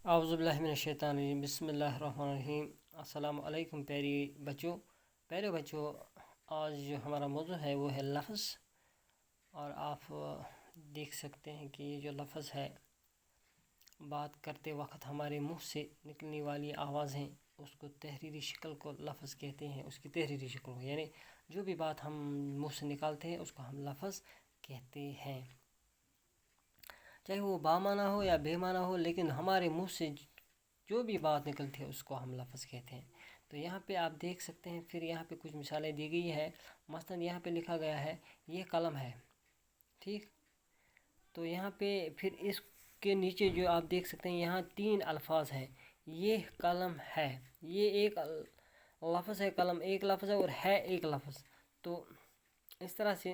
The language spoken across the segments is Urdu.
اعوذ باللہ من الشیطان الرجیم، بسم اللہ الرحمن الرحیم۔ السلام علیکم پیارے بچوں، آج جو ہمارا موضوع ہے وہ ہے لفظ۔ اور آپ دیکھ سکتے ہیں کہ یہ جو لفظ ہے، بات کرتے وقت ہمارے منہ سے نکلنے والی آوازیں، اس کو تحریری شکل کو لفظ کہتے ہیں۔ اس کی تحریری شکل کو، یعنی جو بھی بات ہم منہ سے نکالتے ہیں اس کو ہم لفظ کہتے ہیں، چاہے وہ بامعنی ہو یا بے معنی ہو، لیکن ہمارے منہ سے جو بھی بات نکلتی ہے اس کو ہم لفظ کہتے ہیں۔ تو یہاں پہ آپ دیکھ سکتے ہیں، پھر یہاں پہ کچھ مثالیں دی گئی ہے۔ مثلا یہاں پہ لکھا گیا ہے یہ قلم ہے، ٹھیک۔ تو یہاں پہ پھر اس کے نیچے جو آپ دیکھ سکتے ہیں، یہاں 3 الفاظ ہیں۔ یہ قلم ہے، یہ ایک لفظ ہے، قلم ایک لفظ ہے اور ہے ایک لفظ۔ تو اس طرح سے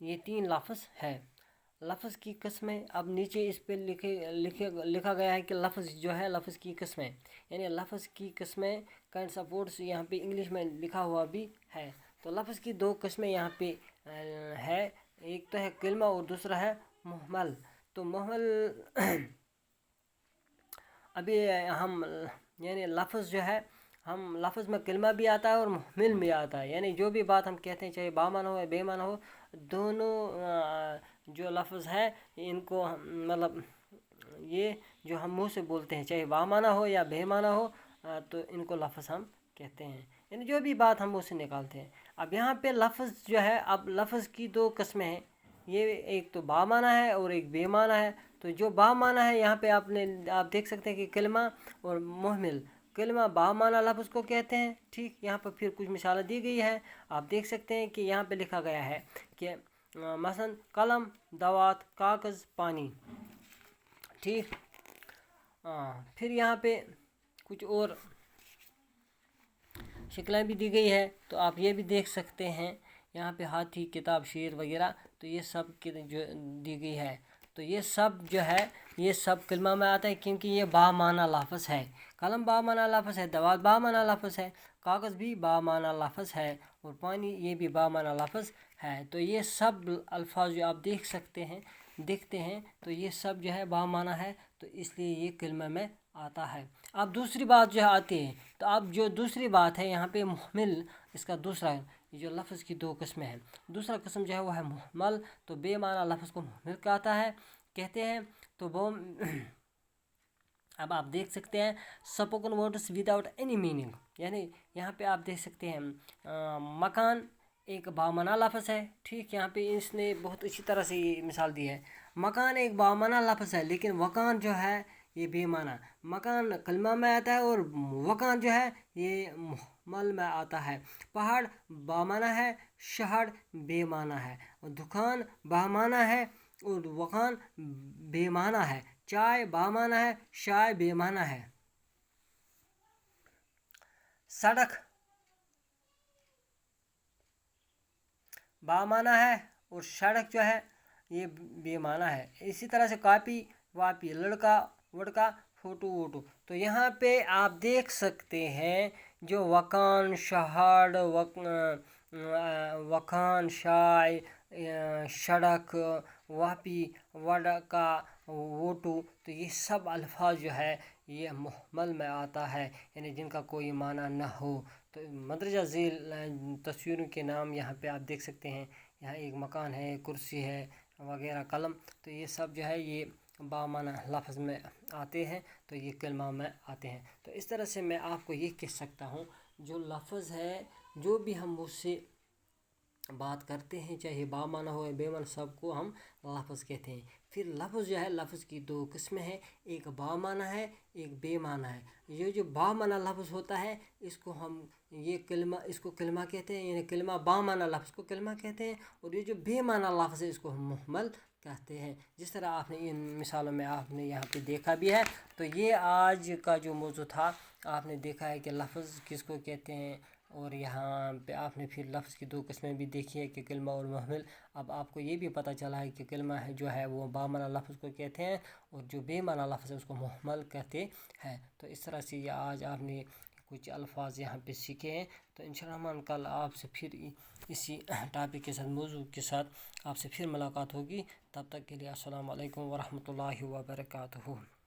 یہ 3 لفظ ہے۔ لفظ کی قسمیں اب نیچے اس پہ لکھا گیا ہے کہ لفظ جو ہے، لفظ کی قسمیں، یعنی لفظ کی قسمیں کائنڈ سپورٹس یہاں پہ انگلش میں لکھا ہوا بھی ہے۔ تو لفظ کی 2 قسمیں یہاں پہ ہے، ایک تو ہے کلمہ اور دوسرا ہے محمل۔ تو محمل ابھی ہم یعنی لفظ جو ہے، ہم لفظ میں کلمہ بھی آتا ہے اور محمل بھی آتا ہے، یعنی جو بھی بات ہم کہتے ہیں، چاہے بامعنی ہو یا بے معنی ہو، دونوں جو لفظ ہے ان کو مطلب یہ جو ہم منہ سے بولتے ہیں، چاہے بامعنی ہو یا بے معنی ہو، تو ان کو لفظ ہم کہتے ہیں، یعنی جو بھی بات ہم منہ سے نکالتے ہیں۔ اب یہاں پہ لفظ جو ہے، اب لفظ کی 2 قسمیں ہیں، یہ ایک تو بامعنی ہے اور ایک بے معنی ہے۔ تو جو بامعنی ہے، یہاں پہ آپ دیکھ سکتے ہیں کہ کلمہ اور محمل۔ کلمہ بامعنی لفظ کو کہتے ہیں، ٹھیک۔ یہاں پہ پھر کچھ مثالیں دی گئی ہے، آپ دیکھ سکتے ہیں کہ یہاں پہ لکھا گیا ہے کہ مثلا قلم، دوات، کاغذ، پانی، ٹھیک۔ پھر یہاں پہ کچھ اور شکلیں بھی دی گئی ہے، تو آپ یہ بھی دیکھ سکتے ہیں، یہاں پہ ہاتھی، کتاب، شیر وغیرہ، تو یہ سب جو دی گئی ہے، تو یہ سب جو ہے یہ سب کلمہ میں آتا ہے، کیونکہ یہ بامعنی لفظ ہے۔ قلم بامعنی لفظ ہے، دوات بامعنی لفظ ہے، کاغذ بھی بامعنی لفظ ہے، اور پانی یہ بھی بامعنی لفظ ہے۔ تو یہ سب الفاظ جو آپ دیکھ سکتے ہیں، دیکھتے ہیں، تو یہ سب جو ہے بامعنی ہے، تو اس لیے یہ کلمہ میں آتا ہے۔ اب دوسری بات جو آتی ہے، تو اب جو دوسری بات ہے یہاں پہ محمل، اس کا دوسرا جو لفظ کی 2 قسمیں ہیں، دوسرا قسم جو ہے وہ ہے محمل۔ تو بے معنی لفظ کو محمل کہتے ہیں۔ تو وہ اب آپ دیکھ سکتے ہیں spoken words without any meaning, یعنی یہاں پہ آپ دیکھ سکتے ہیں مکان ایک بامعنی لفظ ہے، ٹھیک۔ یہاں پہ اس نے بہت اچھی طرح سے یہ مثال دی ہے، مکان ایک بامعنی لفظ ہے، لیکن وکان جو ہے یہ بے معنی۔ مکان کلمہ میں آتا ہے اور وکان جو ہے یہ محمل میں آتا ہے۔ پہاڑ بامعنی ہے، شہر بے معنی ہے، دکان بامعنی ہے اور وکان بے معنی ہے، چائے بامعنی ہے، شائے بے معنی ہے، سڑک بامعنی ہے اور سڑک جو ہے یہ بے معنی ہے۔ اسی طرح سے کاپی واپی، لڑکا وڑکا، فوٹو ووٹو۔ تو یہاں پہ آپ دیکھ سکتے ہیں جو وکان، شہر، وکان، شائے، سڑک، واپی، وڑکا، ووٹو، تو یہ سب الفاظ جو ہے یہ محمل میں آتا ہے، یعنی جن کا کوئی معنی نہ ہو۔ تو مندرجہ ذیل تصویروں کے نام یہاں پہ آپ دیکھ سکتے ہیں، یہاں ایک مکان ہے، کرسی ہے وغیرہ، قلم، تو یہ سب جو ہے یہ بامعنی لفظ میں آتے ہیں، تو یہ کلمہ میں آتے ہیں۔ تو اس طرح سے میں آپ کو یہ کہہ سکتا ہوں، جو لفظ ہے، جو بھی ہم اس سے بات کرتے ہیں، چاہے بامعنی ہو یا بے معنی، سب کو ہم لفظ کہتے ہیں۔ پھر لفظ جو ہے، لفظ کی 2 قسمیں ہیں، ایک بامعنی ہے، ایک بے معنی ہے۔ یہ جو بامعنی لفظ ہوتا ہے، اس کو ہم اس کو کلمہ کہتے ہیں، یعنی کلمہ بامعنی لفظ کو کلمہ کہتے ہیں، اور یہ جو بے معنی لفظ ہے اس کو ہم محمل کہتے ہیں، جس طرح آپ نے ان مثالوں میں آپ نے یہاں پہ دیکھا بھی ہے۔ تو یہ آج کا جو موضوع تھا، آپ نے دیکھا ہے کہ لفظ کس کو کہتے ہیں، اور یہاں پہ آپ نے پھر لفظ کی 2 قسمیں بھی دیکھی ہے کہ کلمہ اور محمل۔ اب آپ کو یہ بھی پتہ چلا ہے کہ کلمہ ہے جو ہے وہ بامعنی لفظ کو کہتے ہیں، اور جو بے معنی لفظ ہے اس کو محمل کہتے ہیں۔ تو اس طرح سے یہ آج آپ نے کچھ الفاظ یہاں پہ سیکھے ہیں۔ تو انشاءاللہ الرحمن کل آپ سے پھر اسی ٹاپک کے ساتھ، موضوع کے ساتھ آپ سے پھر ملاقات ہوگی۔ تب تک کے لیے السلام علیکم ورحمۃ اللہ وبرکاتہ۔